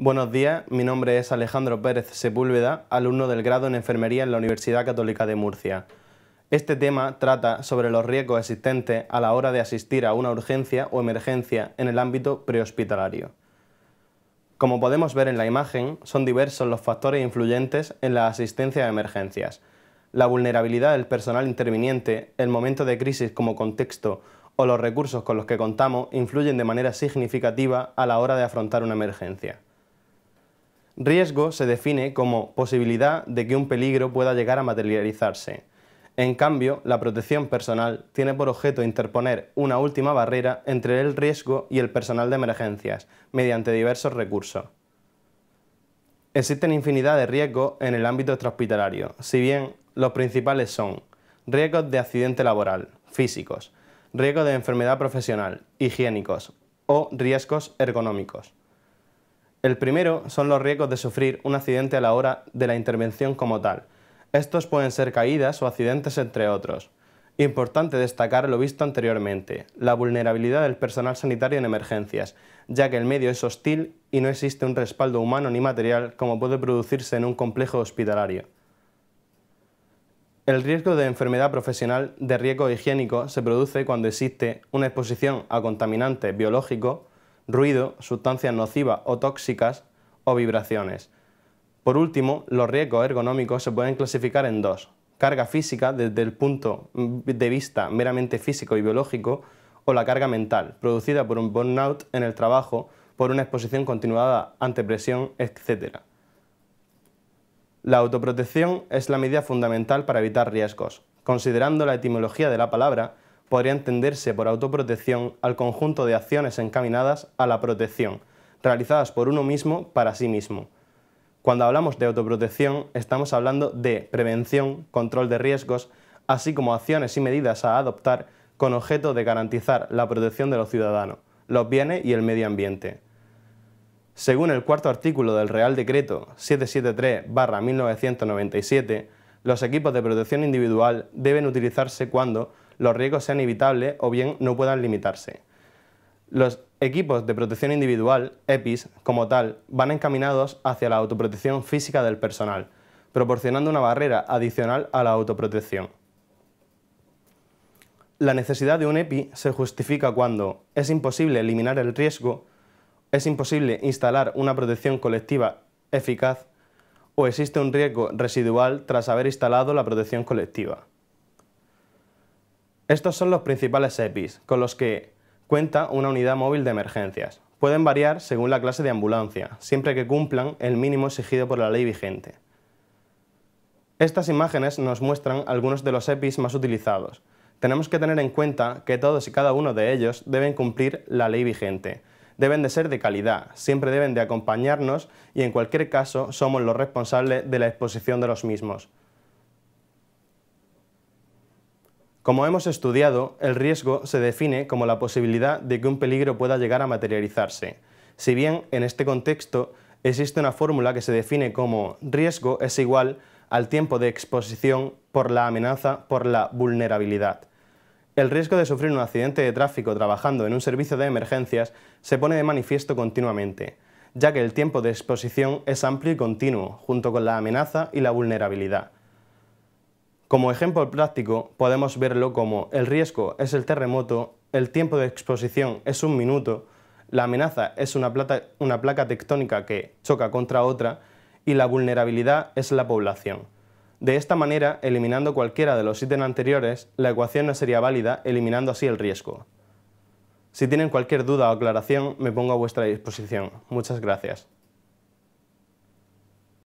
Buenos días, mi nombre es Alejandro Pérez Sepúlveda, alumno del grado en Enfermería en la Universidad Católica de Murcia. Este tema trata sobre los riesgos existentes a la hora de asistir a una urgencia o emergencia en el ámbito prehospitalario. Como podemos ver en la imagen, son diversos los factores influyentes en la asistencia a emergencias. La vulnerabilidad del personal interviniente, el momento de crisis como contexto o los recursos con los que contamos influyen de manera significativa a la hora de afrontar una emergencia. Riesgo se define como posibilidad de que un peligro pueda llegar a materializarse. En cambio, la protección personal tiene por objeto interponer una última barrera entre el riesgo y el personal de emergencias, mediante diversos recursos. Existen infinidad de riesgos en el ámbito extrahospitalario, si bien los principales son riesgos de accidente laboral, físicos, riesgos de enfermedad profesional, higiénicos o riesgos ergonómicos. El primero son los riesgos de sufrir un accidente a la hora de la intervención como tal. Estos pueden ser caídas o accidentes entre otros. Importante destacar lo visto anteriormente, la vulnerabilidad del personal sanitario en emergencias, ya que el medio es hostil y no existe un respaldo humano ni material como puede producirse en un complejo hospitalario. El riesgo de enfermedad profesional de riesgo higiénico se produce cuando existe una exposición a contaminantes biológicos, ruido, sustancias nocivas o tóxicas o vibraciones. Por último, los riesgos ergonómicos se pueden clasificar en dos: carga física desde el punto de vista meramente físico y biológico, o la carga mental, producida por un burnout en el trabajo, por una exposición continuada ante presión, etc. La autoprotección es la medida fundamental para evitar riesgos. Considerando la etimología de la palabra, podría entenderse por autoprotección al conjunto de acciones encaminadas a la protección, realizadas por uno mismo para sí mismo. Cuando hablamos de autoprotección, estamos hablando de prevención, control de riesgos, así como acciones y medidas a adoptar con objeto de garantizar la protección de los ciudadanos, los bienes y el medio ambiente. Según el cuarto artículo del Real Decreto 773/1997, los equipos de protección individual deben utilizarse cuando los riesgos sean evitables o bien no puedan limitarse. Los equipos de protección individual, EPIs, como tal, van encaminados hacia la autoprotección física del personal, proporcionando una barrera adicional a la autoprotección. La necesidad de un EPI se justifica cuando es imposible eliminar el riesgo, es imposible instalar una protección colectiva eficaz o existe un riesgo residual tras haber instalado la protección colectiva. Estos son los principales EPIs con los que cuenta una unidad móvil de emergencias. Pueden variar según la clase de ambulancia, siempre que cumplan el mínimo exigido por la ley vigente. Estas imágenes nos muestran algunos de los EPIs más utilizados. Tenemos que tener en cuenta que todos y cada uno de ellos deben cumplir la ley vigente. Deben de ser de calidad, siempre deben de acompañarnos y en cualquier caso somos los responsables de la exposición de los mismos. Como hemos estudiado, el riesgo se define como la posibilidad de que un peligro pueda llegar a materializarse. Si bien, en este contexto, existe una fórmula que se define como riesgo es igual al tiempo de exposición por la amenaza por la vulnerabilidad. El riesgo de sufrir un accidente de tráfico trabajando en un servicio de emergencias se pone de manifiesto continuamente, ya que el tiempo de exposición es amplio y continuo, junto con la amenaza y la vulnerabilidad. Como ejemplo práctico, podemos verlo como el riesgo es el terremoto, el tiempo de exposición es 1 minuto, la amenaza es una placa tectónica que choca contra otra y la vulnerabilidad es la población. De esta manera, eliminando cualquiera de los ítems anteriores, la ecuación no sería válida, eliminando así el riesgo. Si tienen cualquier duda o aclaración, me pongo a vuestra disposición. Muchas gracias.